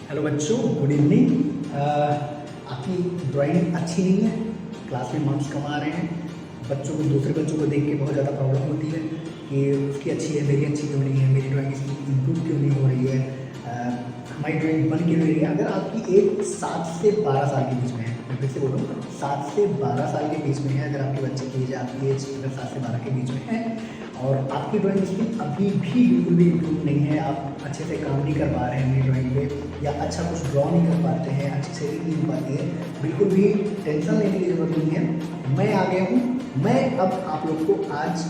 Hello बच्चों, good evening. आपकी drawing अच्छी नहीं है, क्लास में मार्क्स कम आ रहे हैं। बच्चों को, दूसरे बच्चों को देख के बहुत ज़्यादा प्रॉब्लम होती है कि उसकी अच्छी है, मेरी अच्छी क्यों नहीं है, मेरी ड्राइंग इसकी इम्प्रूव क्यों नहीं हो रही है, हमारी ड्राइंग बन क्यों नहीं रही है। अगर आपकी एज 7 से 12 साल के बीच में है, मैं फिर से बोलूँ, 7 से 12 साल के बीच में है, अगर आपके बच्चे की एज, आपकी एज अगर 7 से 12 के बीच में है और आपकी ड्राइंग स्किल अभी भी बिल्कुल भी इम्प्रूव नहीं है, आप अच्छे से काम नहीं कर पा रहे हैं अपनी ड्राइंग पे, या अच्छा कुछ ड्रॉ नहीं कर पाते हैं, अच्छी से रीड नहीं हो पाती है, बिल्कुल भी टेंशन लेने की ज़रूरत नहीं है। मैं आ गया हूँ। मैं अब आप लोग को आज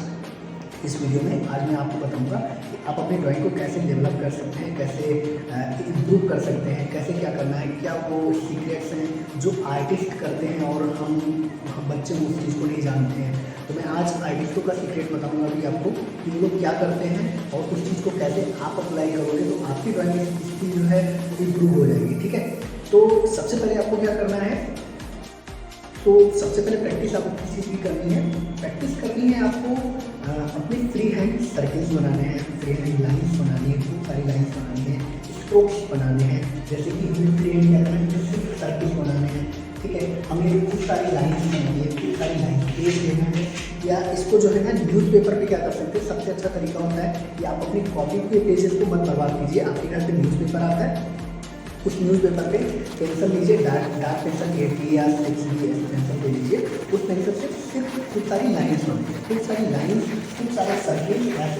इस वीडियो में आज मैं आपको बताऊंगा कि आप अपनी ड्राइंग को कैसे डेवलप कर सकते हैं, कैसे इम्प्रूव कर सकते हैं, कैसे क्या करना है, क्या वो सीक्रेट्स हैं जो आर्टिस्ट करते हैं और हम बच्चे उस चीज़ को नहीं जानते हैं। तो मैं आज आर्टिस्टों का सीक्रेट बताऊंगा कि आपको कि वो लोग क्या करते हैं और उस चीज़ को कैसे आप अप्लाई करोगे तो आपकी ड्राइंग स्किल जो है इम्प्रूव हो जाएगी। ठीक है, तो सबसे पहले आपको क्या करना है, तो सबसे पहले प्रैक्टिस आपको किस चीज़ की करनी है। प्रैक्टिस करनी है आपको अपने फ्री हैंड सर्कल्स बनाने हैं, फ्री हैंड लाइंस बनानी है, खूब सारी लाइंस बनानी है, स्ट्रोक्स बनाने हैं। जैसे कि हमें फ्री हैंड क्या करना है, सिर्फ सर्कल्स बनाने हैं। ठीक है, हमें खूब सारी लाइंस बनानी है, खूब सारी लाइंस पेज लेना है, या इसको जो है ना न्यूज़पेपर पे क्या कर सकते हैं। सबसे अच्छा तरीका होता है कि आप अपनी कॉपी के पेजेस को मत बर्बाद कीजिए। आपके घर पे न्यूज़पेपर आता है, उस न्यूज़पेपर पे पेंसिल लीजिए, डार्क पेंसिल 8B या 6B ऐसे पेंसिल ले लीजिए। उस पेंसिल से सिर्फ खूब सारी लाइन्स बनाइए, खूब सारी लाइन्स, खूब सारे सर्किल, ऐसे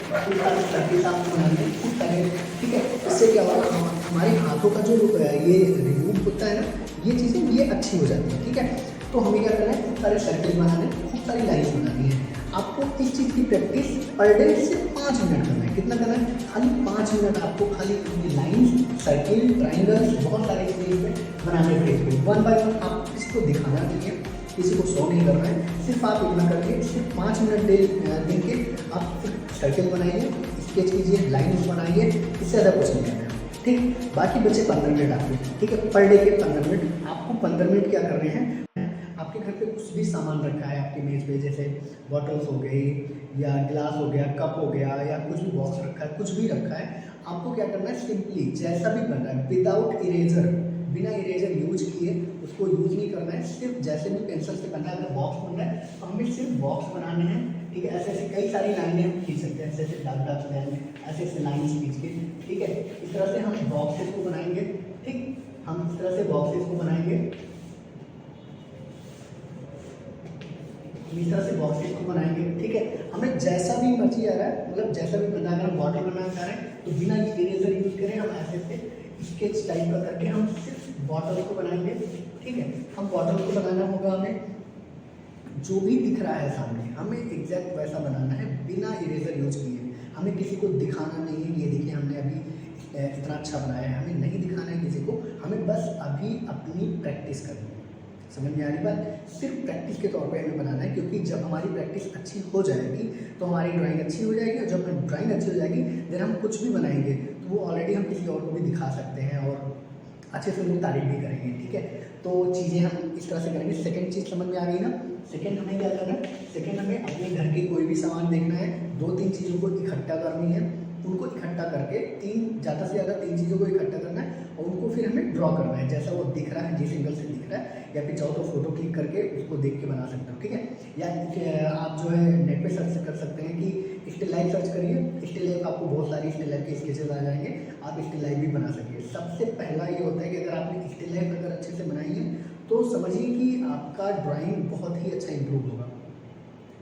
खूब सारे सर्किल आपको बनाने हैं, खूब सारे। ठीक है, इससे क्या होगा, हमारे हाथों का जो ये रिमूव होता है ना, ये चीज़ें ये अच्छी हो जाती है। ठीक है, तो हमें क्या करना है, खूब सारे सर्किल बनाने हैं, खूब सारी लाइन्स बनानी है। आपको इस चीज़ की प्रैक्टिस पर डे सिर्फ 5 मिनट करना है। कितना करना है, खाली 5 मिनट आपको खाली लाइन्स, सर्किल, ट्राइंगल्स, बहुत सारे चीज़ में बनाने के। वन बाय वन आप किसी को दिखाना नहीं है, किसी को शो नहीं करना है, सिर्फ आप इतना करके सिर्फ 5 मिनट दिन के आप सर्किल बनाइए, स्केच कीजिए, लाइन्स बनाइए, इससे ज़्यादा कुछ नहीं करना है। ठीक, बाकी बचे 15 मिनट आपके। ठीक है, पर डे के 15 मिनट आपको 15 मिनट क्या करने हैं। आपके घर पे कुछ भी सामान रखा है आपकी मेज पे, जैसे बॉटल्स हो गई या गिलास हो गया, कप हो गया, या कुछ भी बॉक्स रखा है, कुछ भी रखा है, आपको क्या करना है, सिंपली जैसा भी बन रहा है विदाउट इरेजर, बिना इरेजर यूज किए उसको यूज नहीं करना है। सिर्फ जैसे भी पेंसिल से बनना है, अगर बॉक्स बन रहा है तो हमें सिर्फ बॉक्स बनाने हैं। ठीक है, ऐसे ऐसे कई सारी लाइनें हम खींच सकते हैं, ऐसे ऐसे डार्क डार्क लाइन, ऐसे ऐसे लाइन्स खींच के। ठीक है, इस तरह से हम बॉक्सेस को बनाएंगे। ठीक, हम इस तरह से बॉक्सेस को बनाएंगे, इस तरह से बॉक्सेस को बनाएंगे। ठीक है, हमें जैसा भी मर्जी आ रहा है, मतलब जैसा भी बनना, अगर हम बॉटल बनाना चाह रहे हैं तो बिना इरेजर यूज करें हम ऐसे ऐसे स्केच टाइप का करके हम सिर्फ बॉटल को बनाएंगे। ठीक है, हम बॉटल को बनाना होगा, हमें जो भी दिख रहा है सामने हमें एग्जैक्ट वैसा बनाना है, बिना इरेजर यूज किए। हमें किसी को दिखाना नहीं है, ये देखिए हमने अभी इतना अच्छा बनाया है, हमें नहीं दिखाना है किसी को, हमें बस अभी अपनी प्रैक्टिस करनी है। समझ में आ रही बात, सिर्फ प्रैक्टिस के तौर पे हमें बनाना है, क्योंकि जब हमारी प्रैक्टिस अच्छी हो जाएगी तो हमारी ड्राइंग अच्छी हो जाएगी, और जब ड्राइंग अच्छी हो जाएगी देन हम कुछ भी बनाएंगे तो वो ऑलरेडी हम किसी और को भी दिखा सकते हैं और अच्छे से लोग तारीफ भी करेंगे। ठीक है, तो चीज़ें हम इस तरह से करेंगे। सेकंड चीज़ समझ में आ गई ना। सेकंड हमें क्या करना है, सेकंड हमें अपने घर के कोई भी सामान देखना है, 2-3 चीज़ों को इकट्ठा करनी है, उनको इकट्ठा करके ज़्यादा से ज़्यादा 3 चीज़ों को इकट्ठा करना है और उनको फिर हमें ड्रॉ करना है, जैसा वो दिख रहा है, जिस एंगल से दिख रहा है, या फिर चाहो तो फोटो क्लिक करके उसको देख के बना सकते हो। ठीक है, या आप जो है नेट पे सर्च कर सकते हैं कि स्टिल लाइफ सर्च करिए, स्टिल लाइफ आपको बहुत सारी स्टिल लाइफ के स्केचेस आ जाएंगे, आप स्टिल लाइफ भी बना सकिए। सबसे पहला ये होता है कि अगर आपने स्टिल लाइफ अगर अच्छे से बनाई है तो समझिए कि आपका ड्राइंग बहुत ही अच्छा इंप्रूव होगा।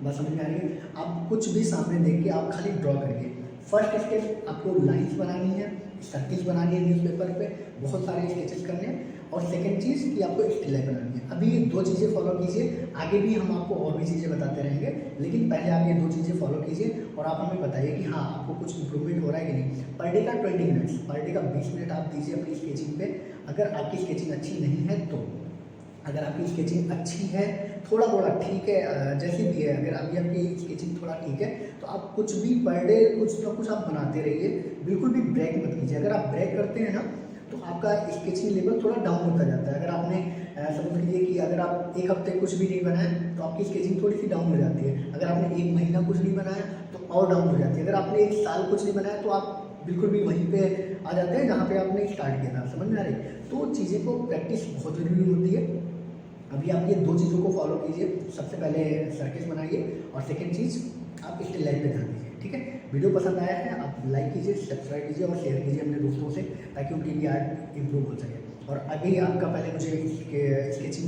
बात समझ में आ रही है, आप कुछ भी सामने देख के आप खाली ड्रॉ करिए। फर्स्ट स्टेप आपको लाइंस बनानी है, सर्किल्स बनानी है न्यूज़पेपर पे, बहुत सारे स्केचेस करने हैं, और सेकंड चीज़ कि आपको स्टिल लाइफ बनानी है। अभी ये 2 चीज़ें फॉलो कीजिए, आगे भी हम आपको और भी चीज़ें बताते रहेंगे, लेकिन पहले आप ये 2 चीज़ें फॉलो कीजिए और आप हमें बताइए कि हाँ आपको कुछ इंप्रूवमेंट हो रहा है कि नहीं। पर डे का 20 मिनट्स, पर डे का 20 मिनट आप दीजिए अपनी स्केचिंग पे। अगर आपकी स्केचिंग अच्छी नहीं है तो, अगर आपकी स्केचिंग अच्छी है, थोड़ा थोड़ा ठीक है, जैसी भी है, अगर अभी आपकी स्केचिंग थोड़ा ठीक है तो आप कुछ भी पर डे कुछ ना कुछ आप बनाते रहिए, बिल्कुल भी ब्रेक मत कीजिए। अगर आप ब्रेक करते हैं ना तो आपका स्केचिंग लेवल थोड़ा डाउन होता जाता है। अगर आपने समझ लीजिए कि अगर आप 1 हफ्ते कुछ भी नहीं बनाए तो आपकी स्केचिंग थोड़ी सी डाउन हो जाती है। अगर आपने 1 महीना कुछ नहीं बनाया तो और डाउन हो जाती है। अगर आपने 1 साल कुछ नहीं बनाया तो आप बिल्कुल भी वहीं पे आ जाते हैं जहाँ पे आपने स्टार्ट किया था, समझ में आ रही? तो चीज़ें को प्रैक्टिस बहुत ज़रूरी होती है। अभी आप ये 2 चीज़ों को फॉलो कीजिए, सबसे पहले सर्कस बनाइए और सेकंड चीज़ आप स्टिल लाइफ पे ध्यान दीजिए, ठीक है? वीडियो पसंद आया है आप लाइक कीजिए, सब्सक्राइब कीजिए और शेयर कीजिए अपने दोस्तों से, ताकि उनकी भी आर्ट इम्प्रूव हो सके। और अभी आपका पहले मुझे इसके स्केचिंग